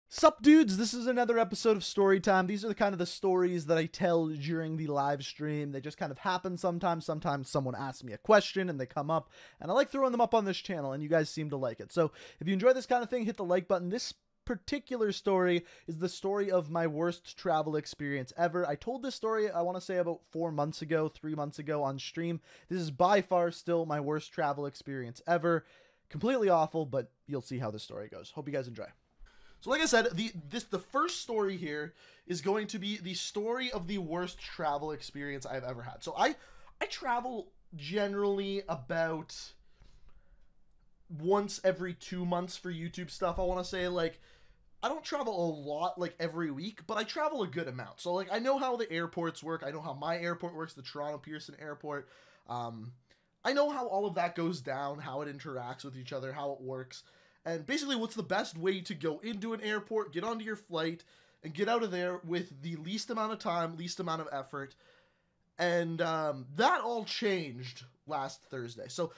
Sup dudes, this is another episode of Storytime. These are the kind of the stories that I tell during the live stream. They just kind of happen sometimes. Sometimes someone asks me a question and they come up, and I like throwing them up on this channel, and you guys seem to like it. So if you enjoy this kind of thing, hit the like button. This particular story is the story of my worst travel experience ever. I told this story, I want to say about 3 months ago on stream. This is by far still my worst travel experience ever. Completely awful, but you'll see how this story goes. Hope you guys enjoy. So like I said, the first story here is going to be the story of the worst travel experience I've ever had. So I travel generally about once every 2 months for YouTube stuff. I want to say, like, I don't travel a lot, like, every week, but I travel a good amount. So, like, I know how the airports work. I know how my airport works, the Toronto Pearson Airport. I know how all of that goes down, how it interacts with each other, how it works. And basically, what's the best way to go into an airport, get onto your flight, and get out of there with the least amount of time, least amount of effort. And that all changed last Thursday. So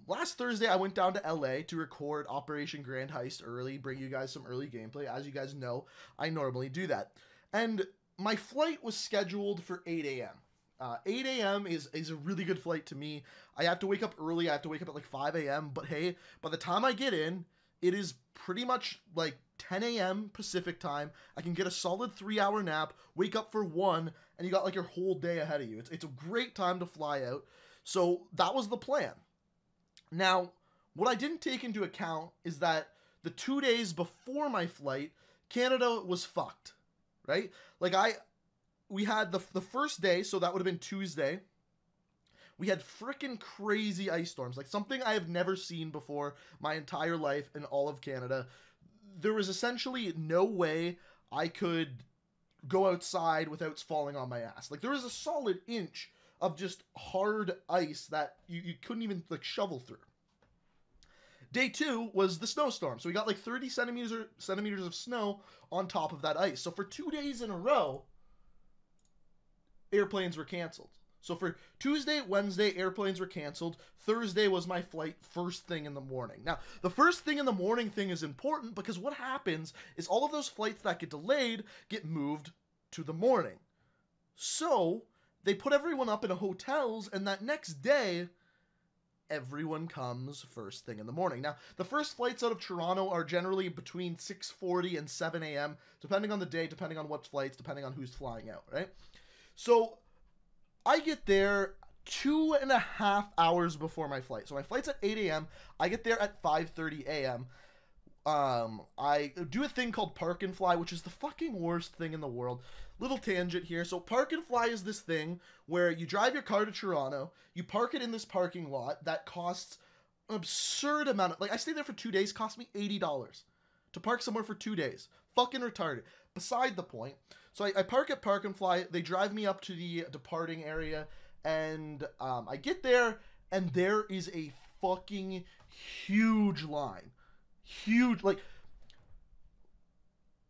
last Thursday, I went down to LA to record Operation Grand Heist early, bring you guys some early gameplay. As you guys know, I normally do that. And my flight was scheduled for 8 a.m. 8 a.m. is a really good flight to me. I have to wake up early. I have to wake up at like 5 a.m. But hey, by the time I get in, it is pretty much like 10 a.m. Pacific time. I can get a solid 3-hour nap, wake up for 1, and you got like your whole day ahead of you. It's a great time to fly out. So that was the plan. Now, what I didn't take into account is that the 2 days before my flight, Canada was fucked, right? Like we had the first day, so that would have been Tuesday. We had freaking crazy ice storms, like something I have never seen before my entire life in all of Canada. There was essentially no way I could go outside without falling on my ass. Like, there was a solid inch of just hard ice that you couldn't even like shovel through. Day 2 was the snowstorm, so we got like 30 centimeters of snow on top of that ice. So for 2 days in a row, airplanes were canceled. So for Tuesday, Wednesday, airplanes were canceled. Thursday was my flight first thing in the morning. Now, the first thing in the morning thing is important because what happens is all of those flights that get delayed get moved to the morning. So they put everyone up in hotels, and that next day, everyone comes first thing in the morning. Now, the first flights out of Toronto are generally between 6:40 and 7 a.m., depending on the day, depending on what flights, depending on who's flying out, right? So I get there 2.5 hours before my flight. So my flight's at 8 a.m. I get there at 5:30 a.m. I do a thing called Park and Fly, which is the fucking worst thing in the world. Little tangent here. So Park and Fly is this thing where you drive your car to Toronto, you park it in this parking lot that costs an absurd amount of, like, I stayed there for 2 days, cost me $80 to park somewhere for 2 days. Fucking retarded. Beside the point. So I park at Park and Fly, they drive me up to the departing area, and I get there, and there is a fucking huge line. Huge, like,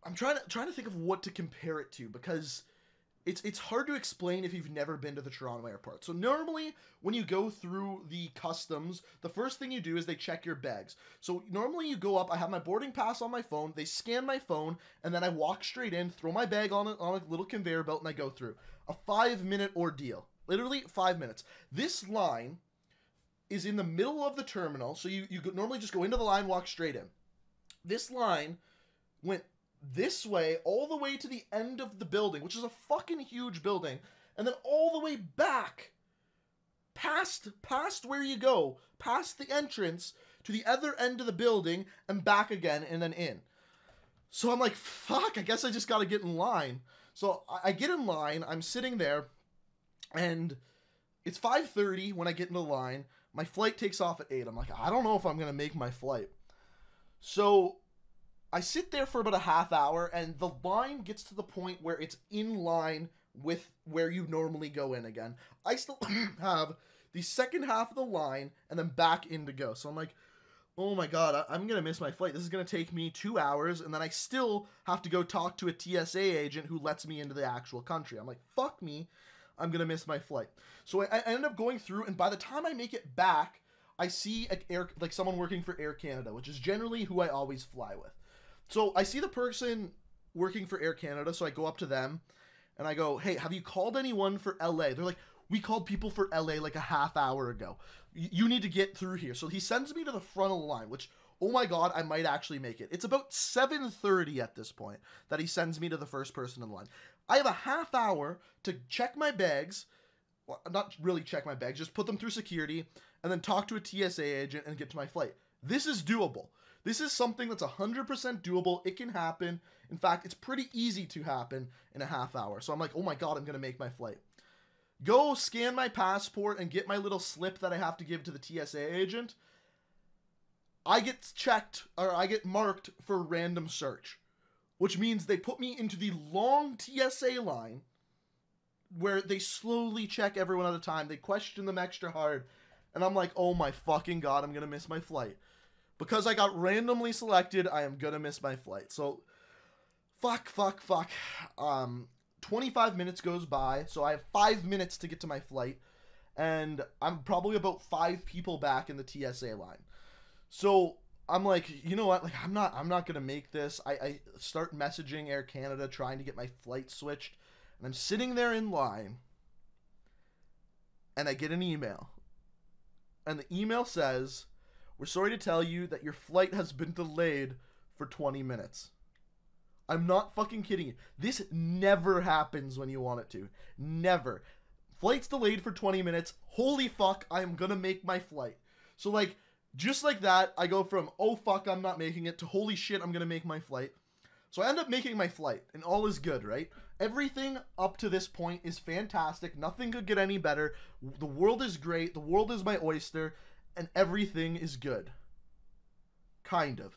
I'm trying to think of what to compare it to, because it's hard to explain if you've never been to the Toronto airport. So normally, when you go through the customs, the first thing you do is they check your bags. So normally you go up, I have my boarding pass on my phone, they scan my phone, and then I walk straight in, throw my bag on a little conveyor belt, and I go through. A 5-minute ordeal. Literally 5 minutes. This line is in the middle of the terminal, so you normally just go into the line, walk straight in. This line went this way, all the way to the end of the building, which is a fucking huge building, and then all the way back, past where you go, past the entrance, to the other end of the building, and back again, and then in. So I'm like, fuck, I guess I just gotta get in line. So I get in line, I'm sitting there, and it's 5:30 when I get into the line. My flight takes off at 8. I'm like, I don't know if I'm gonna make my flight. So I sit there for about a half hour, and the line gets to the point where it's in line with where you normally go in again. I still have the second half of the line and then back in to go. So I'm like, oh my god, I'm going to miss my flight. This is going to take me 2 hours, and then I still have to go talk to a TSA agent who lets me into the actual country. I'm like, fuck me, I'm going to miss my flight. So I end up going through, and by the time I make it back, I see someone working for Air Canada, which is generally who I always fly with. So I see the person working for Air Canada, so I go up to them and I go, hey, have you called anyone for LA? They're like, we called people for LA like a half hour ago. You need to get through here. So he sends me to the front of the line, which, oh my God, I might actually make it. It's about 7:30 at this point that he sends me to the first person in the line. I have a half hour to check my bags. Well, not really check my bags, just put them through security and then talk to a TSA agent and get to my flight. This is doable. This is something that's 100% doable. It can happen. In fact, it's pretty easy to happen in a half hour. So I'm like, oh my God, I'm going to make my flight. Go scan my passport and get my little slip that I have to give to the TSA agent. I get checked, or I get marked for random search, which means they put me into the long TSA line where they slowly check everyone at a time. They question them extra hard. And I'm like, oh my fucking God, I'm going to miss my flight. Because I got randomly selected, I am going to miss my flight. So, fuck. 25 minutes goes by, so I have 5 minutes to get to my flight. And I'm probably about 5 people back in the TSA line. So, I'm like, you know what? Like, I'm not going to make this. I start messaging Air Canada trying to get my flight switched. And I'm sitting there in line. And I get an email. And the email says, we're sorry to tell you that your flight has been delayed for 20 minutes. I'm not fucking kidding you. This never happens when you want it to. Never. Flight's delayed for 20 minutes. Holy fuck, I am gonna make my flight. So, like, just like that, I go from, oh fuck, I'm not making it, to holy shit, I'm gonna make my flight. So I end up making my flight, and all is good, right? Everything up to this point is fantastic. Nothing could get any better. The world is great. The world is my oyster. And everything is good. Kind of.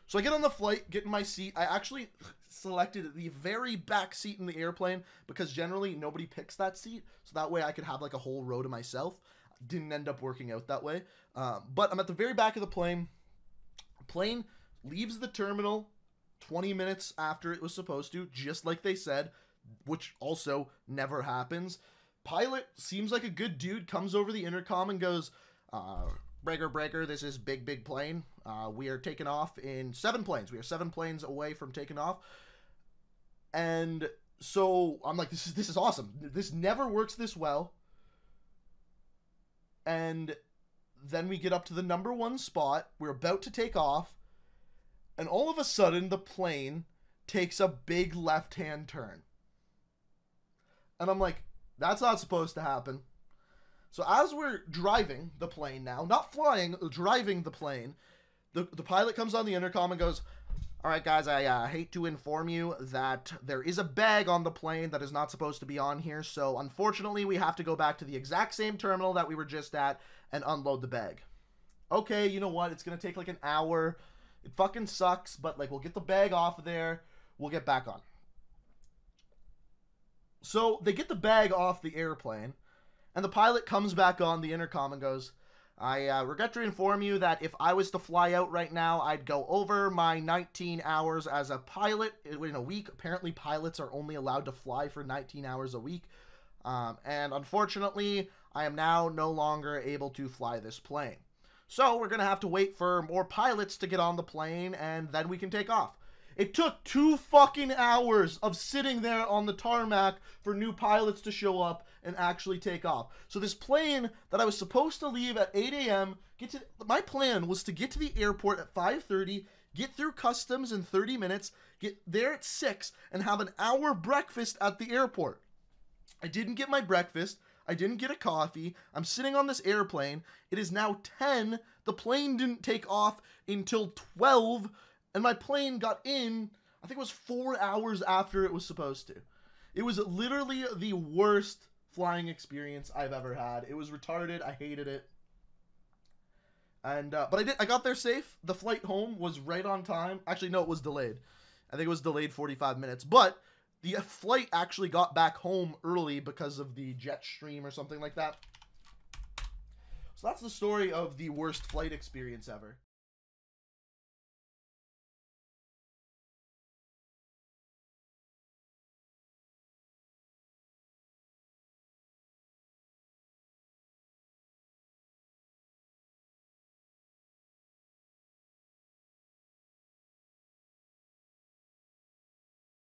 So I get on the flight, get in my seat. I actually selected the very back seat in the airplane because generally nobody picks that seat. So that way I could have like a whole row to myself. Didn't end up working out that way. But I'm at the very back of the plane. Plane leaves the terminal 20 minutes after it was supposed to, just like they said, which also never happens. Pilot seems like a good dude, comes over the intercom and goes, breaker, this is big plane. We are taking off in 7 planes. We are 7 planes away from taking off. And so I'm like, this is awesome. This never works this well. And then we get up to the number 1 spot. We're about to take off. And all of a sudden, the plane takes a big left-hand turn. And I'm like, that's not supposed to happen. So as we're driving the plane now, not flying, driving the plane, the pilot comes on the intercom and goes, all right, guys, I hate to inform you that there is a bag on the plane that is not supposed to be on here. So unfortunately, we have to go back to the exact same terminal that we were just at and unload the bag. Okay, you know what? It's going to take like an hour. It fucking sucks, but like we'll get the bag off of there. We'll get back on. So they get the bag off the airplane. And the pilot comes back on the intercom and goes, I regret to inform you that if I was to fly out right now, I'd go over my 19 hours as a pilot in a week. Apparently, pilots are only allowed to fly for 19 hours a week. And unfortunately, I am now no longer able to fly this plane. So we're going to have to wait for more pilots to get on the plane, and then we can take off. It took 2 fucking hours of sitting there on the tarmac for new pilots to show up and actually take off. So this plane that I was supposed to leave at 8 a.m., my plan was to get to the airport at 5:30, get through customs in 30 minutes, get there at 6, and have an hour breakfast at the airport. I didn't get my breakfast. I didn't get a coffee. I'm sitting on this airplane. It is now 10. The plane didn't take off until 12. And my plane got in, I think it was 4 hours after it was supposed to. It was literally the worst flying experience I've ever had. It was retarded. I hated it. And but I got there safe. The flight home was right on time. Actually, no, it was delayed. I think it was delayed 45 minutes. But the flight actually got back home early because of the jet stream or something like that. So that's the story of the worst flight experience ever.